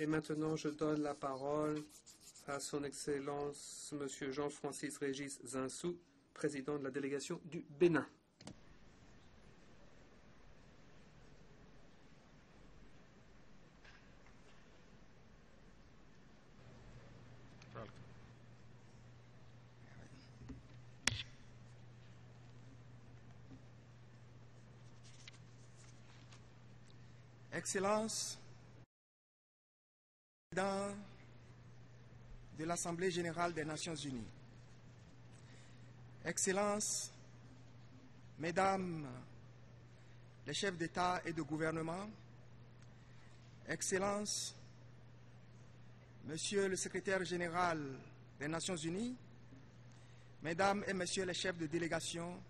Et maintenant, je donne la parole à son Excellence, M. Jean-Francis Régis Zinsou, président de la délégation du Bénin. Excellences, président de l'Assemblée générale des Nations unies, Excellences, Mesdames les chefs d'État et de gouvernement, Excellences, Monsieur le secrétaire général des Nations unies, Mesdames et Messieurs les chefs de délégation,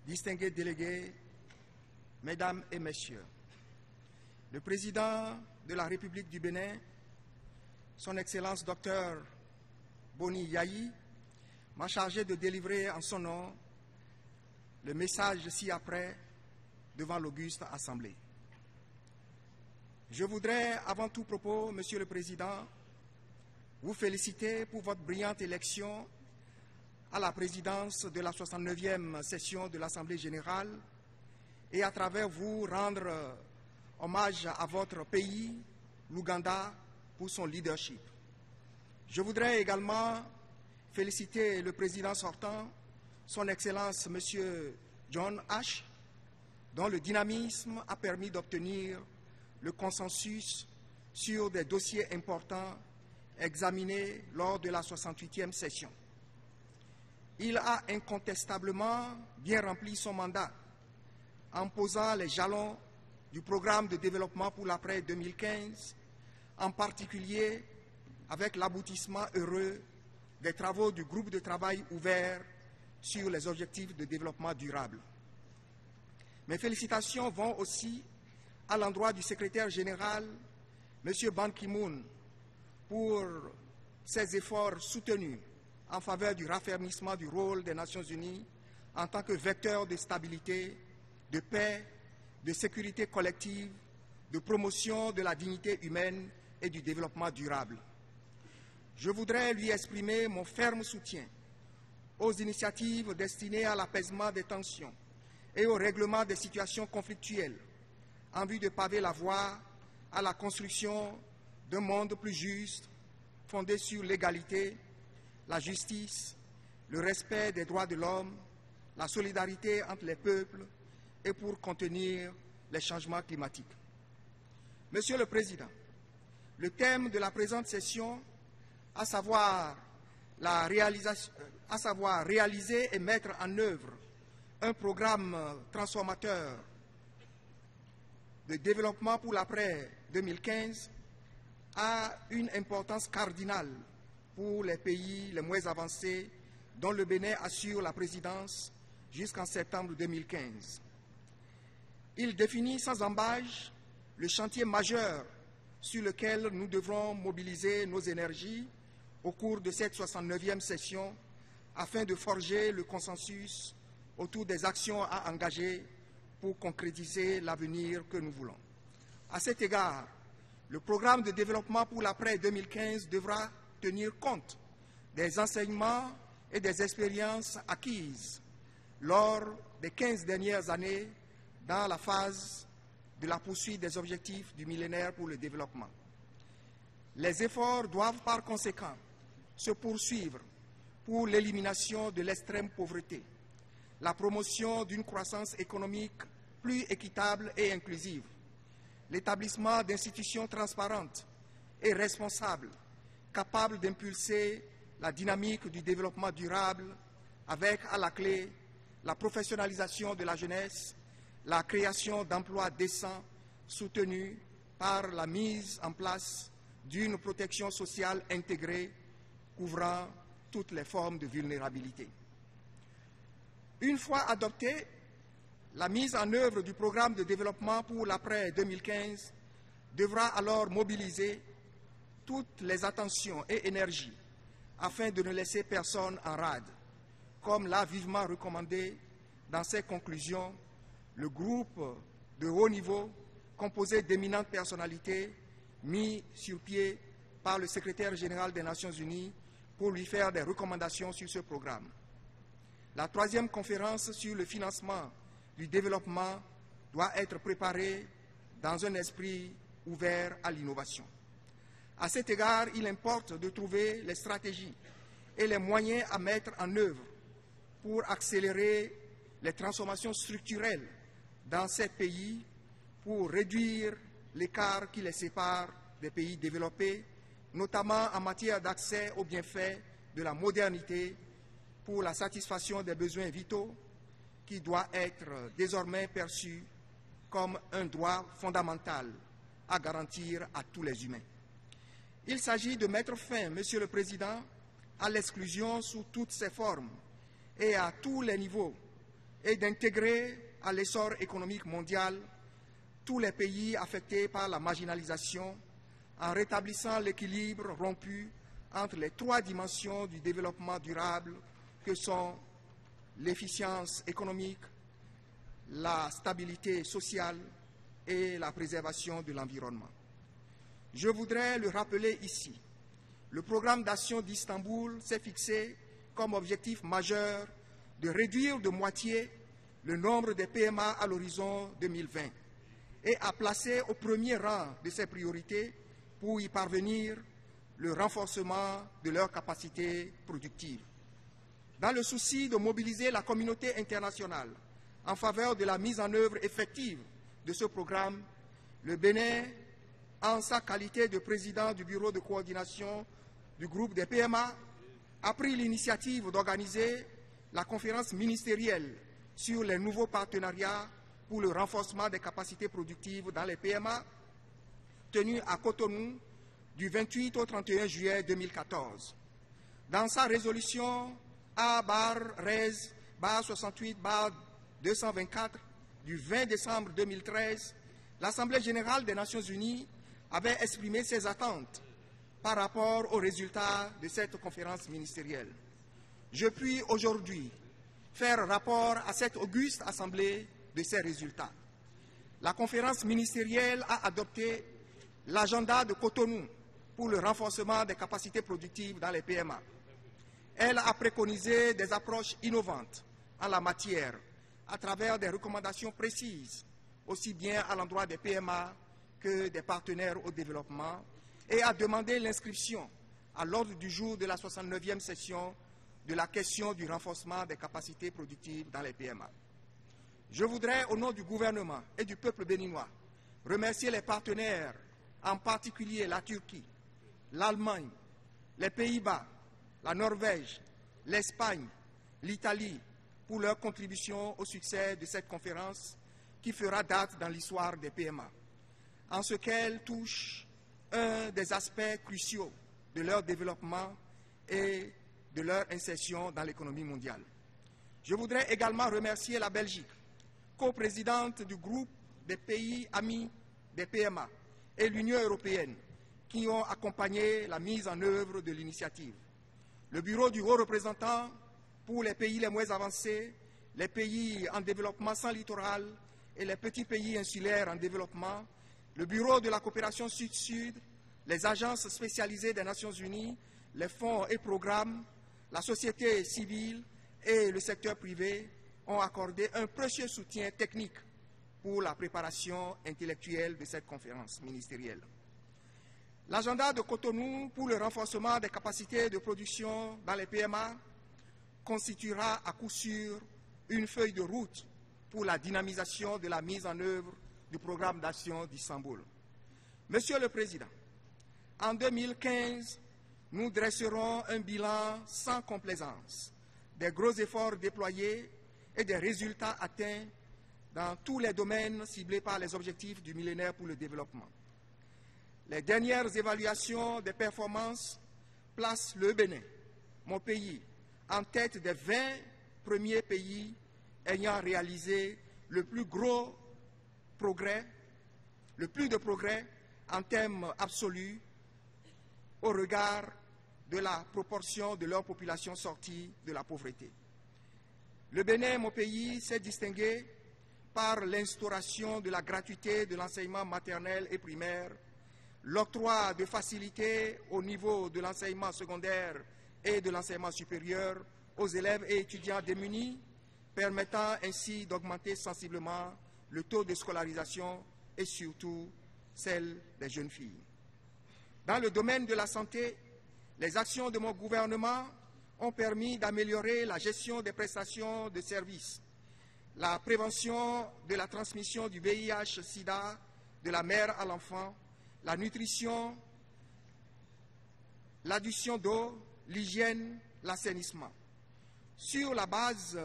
distingués délégués, Mesdames et Messieurs, le président de la République du Bénin, son Excellence Dr Boni Yayi, m'a chargé de délivrer en son nom le message ci-après devant l'auguste Assemblée. Je voudrais, avant tout propos, Monsieur le Président, vous féliciter pour votre brillante élection à la présidence de la 69e session de l'Assemblée générale et à travers vous rendre hommage à votre pays, l'Ouganda, pour son leadership. Je voudrais également féliciter le président sortant, son Excellence M. John H., dont le dynamisme a permis d'obtenir le consensus sur des dossiers importants examinés lors de la 68e session. Il a incontestablement bien rempli son mandat en posant les jalons du programme de développement pour l'après 2015, en particulier avec l'aboutissement heureux des travaux du groupe de travail ouvert sur les objectifs de développement durable. Mes félicitations vont aussi à l'endroit du secrétaire général, M. Ban Ki-moon, pour ses efforts soutenus en faveur du raffermissement du rôle des Nations unies en tant que vecteur de stabilité, de paix, de sécurité collective, de promotion de la dignité humaine et du développement durable. Je voudrais lui exprimer mon ferme soutien aux initiatives destinées à l'apaisement des tensions et au règlement des situations conflictuelles en vue de paver la voie à la construction d'un monde plus juste, fondé sur l'égalité, la justice, le respect des droits de l'homme, la solidarité entre les peuples et pour contenir les changements climatiques. Monsieur le Président, le thème de la présente session, à savoir réaliser et mettre en œuvre un programme transformateur de développement pour l'après 2015, a une importance cardinale pour les pays les moins avancés dont le Bénin assure la présidence jusqu'en septembre 2015. Il définit sans ambages le chantier majeur sur lequel nous devrons mobiliser nos énergies au cours de cette 69e session afin de forger le consensus autour des actions à engager pour concrétiser l'avenir que nous voulons. À cet égard, le programme de développement pour l'après 2015 devra tenir compte des enseignements et des expériences acquises lors des 15 dernières années dans la phase de la poursuite des objectifs du millénaire pour le développement. Les efforts doivent par conséquent se poursuivre pour l'élimination de l'extrême pauvreté, la promotion d'une croissance économique plus équitable et inclusive, l'établissement d'institutions transparentes et responsables, capables d'impulser la dynamique du développement durable avec à la clé la professionnalisation de la jeunesse, la création d'emplois décents soutenus par la mise en place d'une protection sociale intégrée couvrant toutes les formes de vulnérabilité. Une fois adoptée, la mise en œuvre du programme de développement pour l'après 2015 devra alors mobiliser toutes les attentions et énergies afin de ne laisser personne en rade, comme l'a vivement recommandé dans ses conclusions le groupe de haut niveau composé d'éminentes personnalités mis sur pied par le secrétaire général des Nations Unies pour lui faire des recommandations sur ce programme. La troisième conférence sur le financement du développement doit être préparée dans un esprit ouvert à l'innovation. À cet égard, il importe de trouver les stratégies et les moyens à mettre en œuvre pour accélérer les transformations structurelles dans ces pays, pour réduire l'écart qui les sépare des pays développés, notamment en matière d'accès aux bienfaits de la modernité pour la satisfaction des besoins vitaux qui doit être désormais perçu comme un droit fondamental à garantir à tous les humains. Il s'agit de mettre fin, Monsieur le Président, à l'exclusion sous toutes ses formes et à tous les niveaux et d'intégrer à l'essor économique mondial tous les pays affectés par la marginalisation en rétablissant l'équilibre rompu entre les trois dimensions du développement durable que sont l'efficience économique, la stabilité sociale et la préservation de l'environnement. Je voudrais le rappeler ici. Le programme d'action d'Istanbul s'est fixé comme objectif majeur de réduire de moitié le nombre de PMA à l'horizon 2020 et a placé au premier rang de ses priorités pour y parvenir le renforcement de leurs capacités productives. Dans le souci de mobiliser la communauté internationale en faveur de la mise en œuvre effective de ce programme, le Bénin, en sa qualité de président du bureau de coordination du groupe des PMA, a pris l'initiative d'organiser la conférence ministérielle sur les nouveaux partenariats pour le renforcement des capacités productives dans les PMA, tenue à Cotonou du 28 au 31 juillet 2014. Dans sa résolution A/RES/68/224 du 20 décembre 2013, l'Assemblée générale des Nations unies avait exprimé ses attentes par rapport aux résultats de cette conférence ministérielle. Je puis aujourd'hui faire rapport à cette auguste Assemblée de ces résultats. La conférence ministérielle a adopté l'agenda de Cotonou pour le renforcement des capacités productives dans les PMA. Elle a préconisé des approches innovantes en la matière à travers des recommandations précises, aussi bien à l'endroit des PMA que des partenaires au développement, et a demandé l'inscription à l'ordre du jour de la 69e session de la question du renforcement des capacités productives dans les PMA. Je voudrais, au nom du gouvernement et du peuple béninois, remercier les partenaires, en particulier la Turquie, l'Allemagne, les Pays-Bas, la Norvège, l'Espagne, l'Italie, pour leur contribution au succès de cette conférence qui fera date dans l'histoire des PMA, en ce qu'elle touche un des aspects cruciaux de leur développement et de leur insertion dans l'économie mondiale. Je voudrais également remercier la Belgique, coprésidente du groupe des pays amis des PMA, et l'Union européenne, qui ont accompagné la mise en œuvre de l'initiative. Le bureau du haut représentant pour les pays les moins avancés, les pays en développement sans littoral et les petits pays insulaires en développement, le bureau de la coopération sud-sud, les agences spécialisées des Nations unies, les fonds et programmes, la société civile et le secteur privé ont accordé un précieux soutien technique pour la préparation intellectuelle de cette conférence ministérielle. L'agenda de Cotonou pour le renforcement des capacités de production dans les PMA constituera à coup sûr une feuille de route pour la dynamisation de la mise en œuvre du programme d'action d'Istanbul. Monsieur le Président, en 2015, nous dresserons un bilan sans complaisance des gros efforts déployés et des résultats atteints dans tous les domaines ciblés par les objectifs du millénaire pour le développement. Les dernières évaluations des performances placent le Bénin, mon pays, en tête des 20 premiers pays ayant réalisé le plus de progrès en termes absolus au regard de la proportion de leur population sortie de la pauvreté. Le Bénin, mon pays, s'est distingué par l'instauration de la gratuité de l'enseignement maternel et primaire, l'octroi de facilités au niveau de l'enseignement secondaire et de l'enseignement supérieur aux élèves et étudiants démunis, permettant ainsi d'augmenter sensiblement le taux de scolarisation et surtout celle des jeunes filles. Dans le domaine de la santé, les actions de mon gouvernement ont permis d'améliorer la gestion des prestations de services, la prévention de la transmission du VIH-Sida de la mère à l'enfant, la nutrition, l'adduction d'eau, l'hygiène, l'assainissement. Sur la base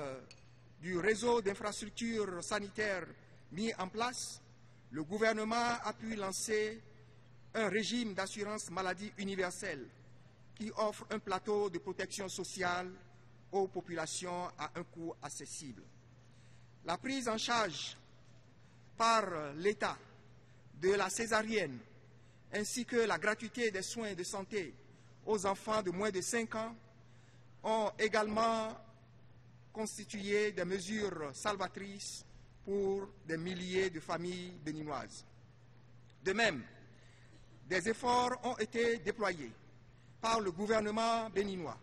du réseau d'infrastructures sanitaires mis en place, le gouvernement a pu lancer un régime d'assurance maladie universelle qui offre un plateau de protection sociale aux populations à un coût accessible. La prise en charge par l'État de la césarienne ainsi que la gratuité des soins de santé aux enfants de moins de 5 ans ont également constitué des mesures salvatrices pour des milliers de familles béninoises. De même, des efforts ont été déployés par le gouvernement béninois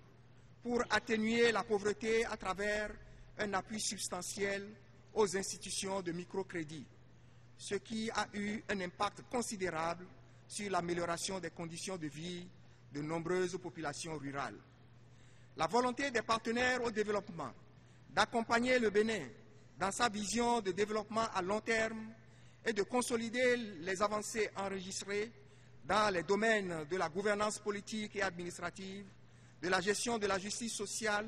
pour atténuer la pauvreté à travers un appui substantiel aux institutions de microcrédit, ce qui a eu un impact considérable sur l'amélioration des conditions de vie de nombreuses populations rurales. La volonté des partenaires au développement d'accompagner le Bénin dans sa vision de développement à long terme et de consolider les avancées enregistrées dans les domaines de la gouvernance politique et administrative, de la gestion de la justice sociale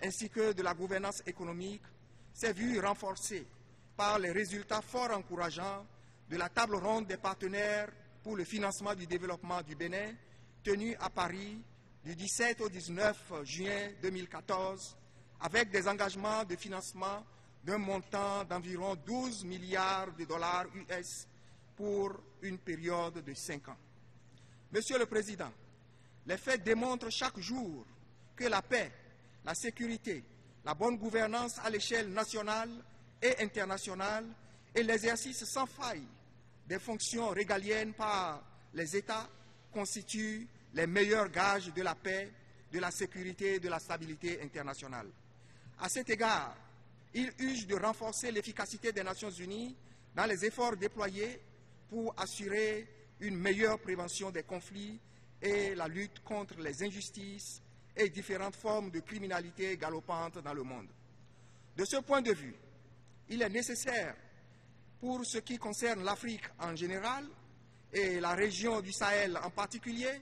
ainsi que de la gouvernance économique, s'est vue renforcée par les résultats fort encourageants de la table ronde des partenaires pour le financement du développement du Bénin, tenue à Paris du 17 au 19 juin 2014, avec des engagements de financement d'un montant d'environ 12 milliards de dollars US pour une période de 5 ans. Monsieur le Président, les faits démontrent chaque jour que la paix, la sécurité, la bonne gouvernance à l'échelle nationale et internationale et l'exercice sans faille des fonctions régaliennes par les États constituent les meilleurs gages de la paix, de la sécurité et de la stabilité internationale. À cet égard, il urge de renforcer l'efficacité des Nations Unies dans les efforts déployés pour assurer une meilleure prévention des conflits et la lutte contre les injustices et différentes formes de criminalité galopantes dans le monde. De ce point de vue, il est nécessaire, pour ce qui concerne l'Afrique en général et la région du Sahel en particulier,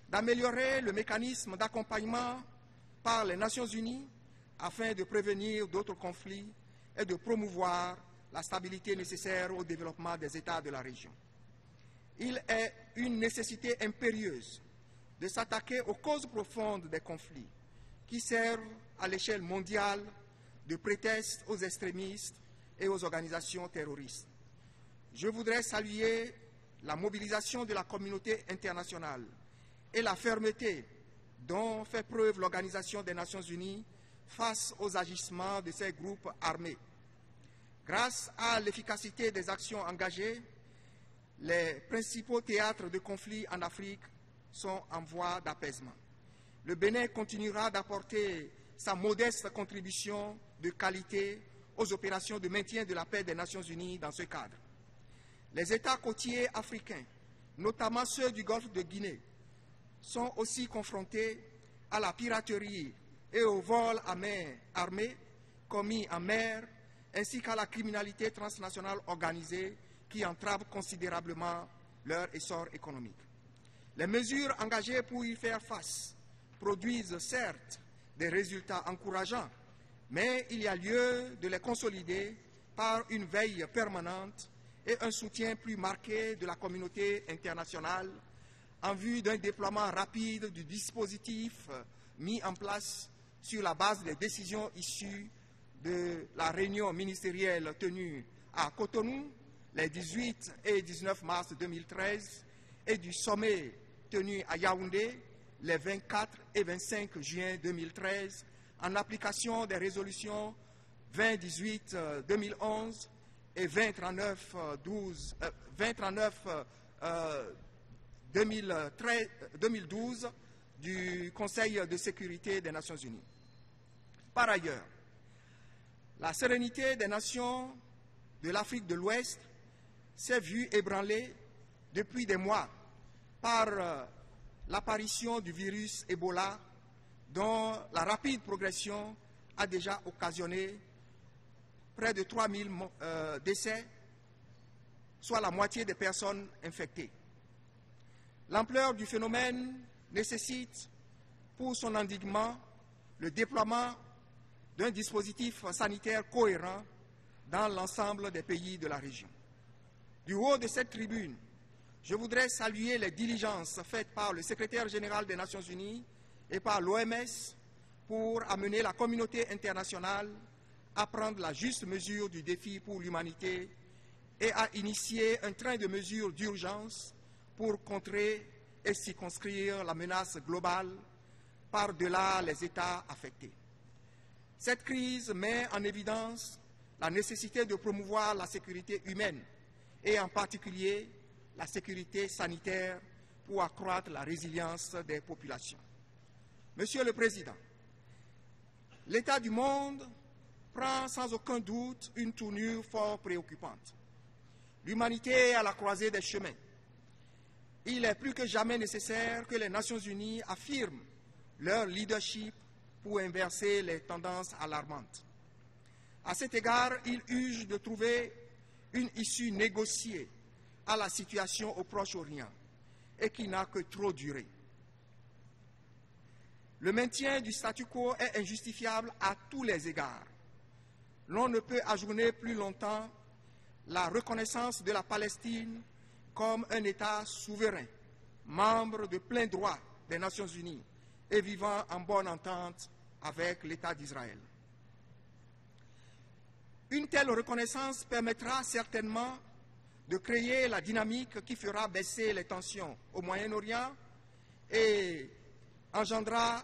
d'améliorer le mécanisme d'accompagnement par les Nations Unies afin de prévenir d'autres conflits et de promouvoir la stabilité nécessaire au développement des États de la région. Il est une nécessité impérieuse de s'attaquer aux causes profondes des conflits qui servent à l'échelle mondiale de prétexte aux extrémistes et aux organisations terroristes. Je voudrais saluer la mobilisation de la communauté internationale et la fermeté dont fait preuve l'Organisation des Nations Unies face aux agissements de ces groupes armés. Grâce à l'efficacité des actions engagées, les principaux théâtres de conflits en Afrique sont en voie d'apaisement. Le Bénin continuera d'apporter sa modeste contribution de qualité aux opérations de maintien de la paix des Nations Unies dans ce cadre. Les États côtiers africains, notamment ceux du Golfe de Guinée, sont aussi confrontés à la piraterie et aux vols à main armée commis en mer, ainsi qu'à la criminalité transnationale organisée qui entrave considérablement leur essor économique. Les mesures engagées pour y faire face produisent certes des résultats encourageants, mais il y a lieu de les consolider par une veille permanente et un soutien plus marqué de la communauté internationale en vue d'un déploiement rapide du dispositif mis en place sur la base des décisions issues de la réunion ministérielle tenue à Cotonou les 18 et 19 mars 2013 et du sommet tenu à Yaoundé les 24 et 25 juin 2013 en application des résolutions 2018-2011 et 2039-12 2012 du Conseil de sécurité des Nations Unies. Par ailleurs, la sérénité des nations de l'Afrique de l'Ouest s'est vue ébranlée depuis des mois par l'apparition du virus Ebola, dont la rapide progression a déjà occasionné près de 3000 décès, soit la moitié des personnes infectées. L'ampleur du phénomène nécessite pour son endiguement le déploiement d'un dispositif sanitaire cohérent dans l'ensemble des pays de la région. Du haut de cette tribune, je voudrais saluer les diligences faites par le secrétaire général des Nations Unies et par l'OMS pour amener la communauté internationale à prendre la juste mesure du défi pour l'humanité et à initier un train de mesures d'urgence pour contrer et circonscrire la menace globale par-delà les États affectés. Cette crise met en évidence la nécessité de promouvoir la sécurité humaine et en particulier la sécurité sanitaire pour accroître la résilience des populations. Monsieur le Président, l'état du monde prend sans aucun doute une tournure fort préoccupante. L'humanité est à la croisée des chemins. Il est plus que jamais nécessaire que les Nations Unies affirment leur leadership pour inverser les tendances alarmantes. À cet égard, il urge de trouver une issue négociée à la situation au Proche-Orient et qui n'a que trop duré. Le maintien du statu quo est injustifiable à tous les égards. L'on ne peut ajourner plus longtemps la reconnaissance de la Palestine comme un État souverain, membre de plein droit des Nations Unies et vivant en bonne entente avec l'État d'Israël. Une telle reconnaissance permettra certainement de créer la dynamique qui fera baisser les tensions au Moyen-Orient et engendrera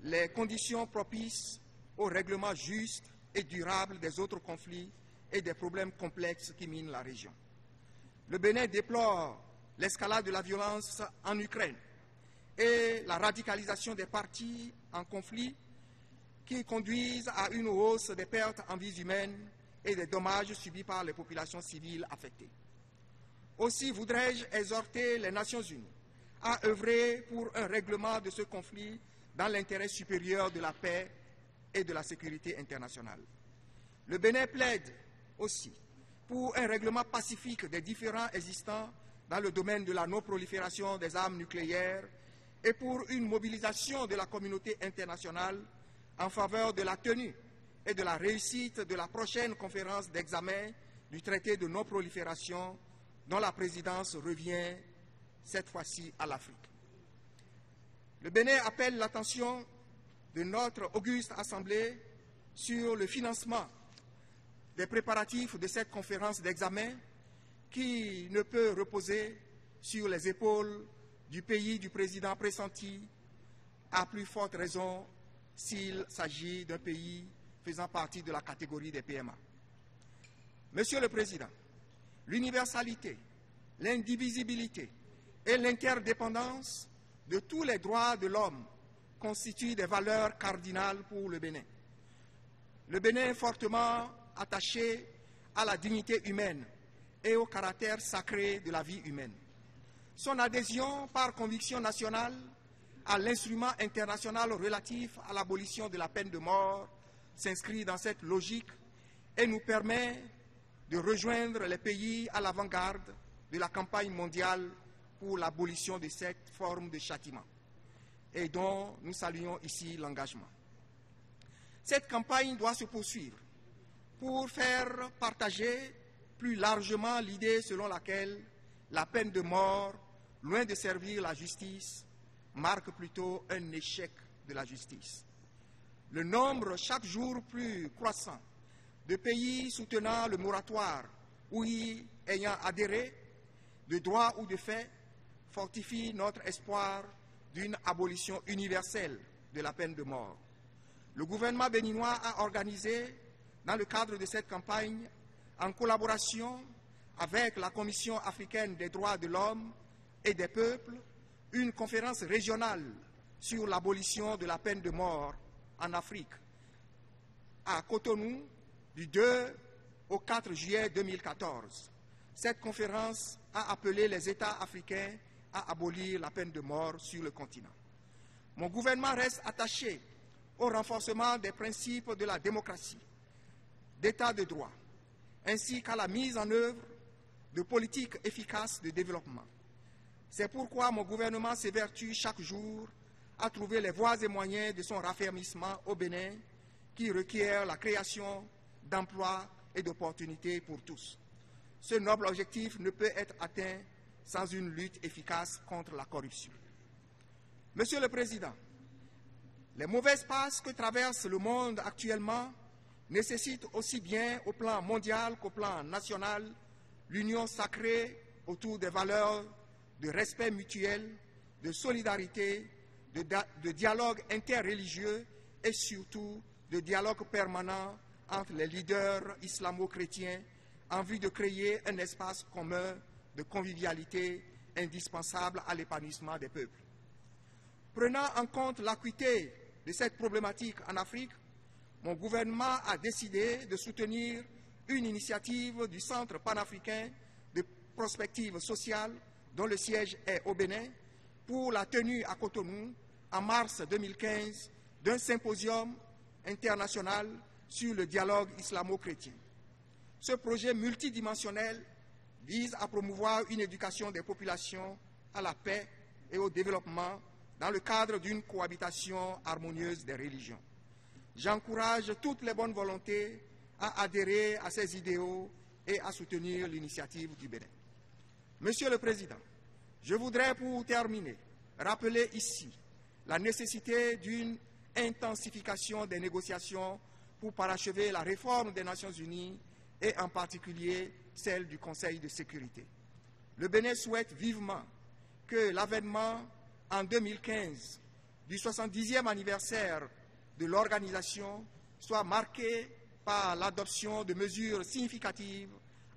les conditions propices au règlement juste et durable des autres conflits et des problèmes complexes qui minent la région. Le Bénin déplore l'escalade de la violence en Ukraine et la radicalisation des partis en conflit qui conduisent à une hausse des pertes en vies humaines et des dommages subis par les populations civiles affectées. Aussi voudrais-je exhorter les Nations Unies à œuvrer pour un règlement de ce conflit dans l'intérêt supérieur de la paix et de la sécurité internationale. Le Bénin plaide aussi pour un règlement pacifique des différends existants dans le domaine de la non-prolifération des armes nucléaires et pour une mobilisation de la communauté internationale en faveur de la tenue et de la réussite de la prochaine conférence d'examen du traité de non-prolifération dont la présidence revient cette fois-ci à l'Afrique. Le Bénin appelle l'attention de notre auguste Assemblée sur le financement des préparatifs de cette conférence d'examen qui ne peut reposer sur les épaules du pays du président pressenti, à plus forte raison s'il s'agit d'un pays faisant partie de la catégorie des PMA. Monsieur le Président, l'universalité, l'indivisibilité et l'interdépendance de tous les droits de l'homme constituent des valeurs cardinales pour le Bénin. Le Bénin est fortement attaché à la dignité humaine et au caractère sacré de la vie humaine. Son adhésion par conviction nationale à l'instrument international relatif à l'abolition de la peine de mort s'inscrit dans cette logique et nous permet de rejoindre les pays à l'avant-garde de la campagne mondiale pour l'abolition de cette forme de châtiment et dont nous saluons ici l'engagement. Cette campagne doit se poursuivre pour faire partager plus largement l'idée selon laquelle la peine de mort, loin de servir la justice, marque plutôt un échec de la justice. Le nombre chaque jour plus croissant de pays soutenant le moratoire ou y ayant adhéré, de droit ou de fait, fortifie notre espoir d'une abolition universelle de la peine de mort. Le gouvernement béninois a organisé, dans le cadre de cette campagne, en collaboration avec la Commission africaine des droits de l'homme, et des peuples une conférence régionale sur l'abolition de la peine de mort en Afrique à Cotonou du 2 au 4 juillet 2014. Cette conférence a appelé les États africains à abolir la peine de mort sur le continent. Mon gouvernement reste attaché au renforcement des principes de la démocratie, d'état de droit, ainsi qu'à la mise en œuvre de politiques efficaces de développement. C'est pourquoi mon gouvernement s'évertue chaque jour à trouver les voies et moyens de son raffermissement au Bénin, qui requiert la création d'emplois et d'opportunités pour tous. Ce noble objectif ne peut être atteint sans une lutte efficace contre la corruption. Monsieur le Président, les mauvaises passes que traverse le monde actuellement nécessitent aussi bien au plan mondial qu'au plan national l'union sacrée autour des valeurs de respect mutuel, de solidarité, de dialogue interreligieux et surtout de dialogue permanent entre les leaders islamo-chrétiens en vue de créer un espace commun de convivialité indispensable à l'épanouissement des peuples. Prenant en compte l'acuité de cette problématique en Afrique, mon gouvernement a décidé de soutenir une initiative du Centre panafricain de prospective sociale dont le siège est au Bénin pour la tenue à Cotonou en mars 2015 d'un symposium international sur le dialogue islamo-chrétien. Ce projet multidimensionnel vise à promouvoir une éducation des populations à la paix et au développement dans le cadre d'une cohabitation harmonieuse des religions. J'encourage toutes les bonnes volontés à adhérer à ces idéaux et à soutenir l'initiative du Bénin. Monsieur le Président, je voudrais pour terminer rappeler ici la nécessité d'une intensification des négociations pour parachever la réforme des Nations Unies et en particulier celle du Conseil de sécurité. Le Bénin souhaite vivement que l'avènement en 2015 du 70e anniversaire de l'organisation soit marqué par l'adoption de mesures significatives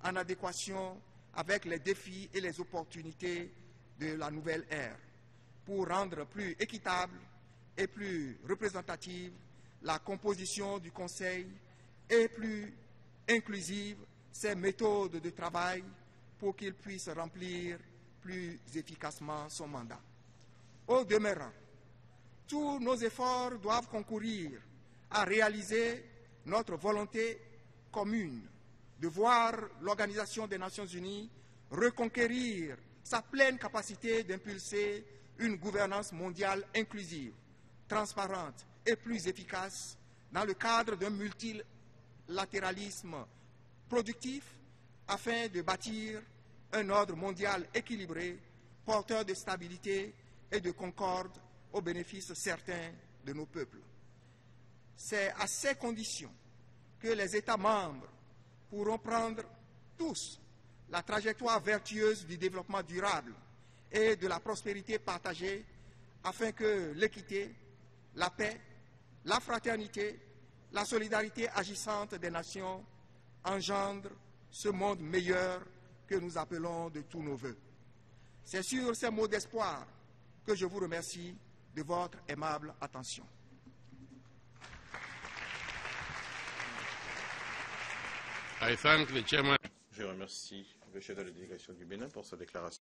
en adéquation avec les défis et les opportunités de la nouvelle ère, pour rendre plus équitable et plus représentative la composition du Conseil et plus inclusive ses méthodes de travail pour qu'il puisse remplir plus efficacement son mandat. Au demeurant, tous nos efforts doivent concourir à réaliser notre volonté commune de voir l'Organisation des Nations Unies reconquérir sa pleine capacité d'impulser une gouvernance mondiale inclusive, transparente et plus efficace dans le cadre d'un multilatéralisme productif afin de bâtir un ordre mondial équilibré, porteur de stabilité et de concorde au bénéfice certain de nos peuples. C'est à ces conditions que les États membres pourront prendre tous la trajectoire vertueuse du développement durable et de la prospérité partagée afin que l'équité, la paix, la fraternité, la solidarité agissante des nations engendrent ce monde meilleur que nous appelons de tous nos voeux. C'est sur ces mots d'espoir que je vous remercie de votre aimable attention. I thank the chairman. Je remercie le chef de la délégation du Bénin pour sa déclaration.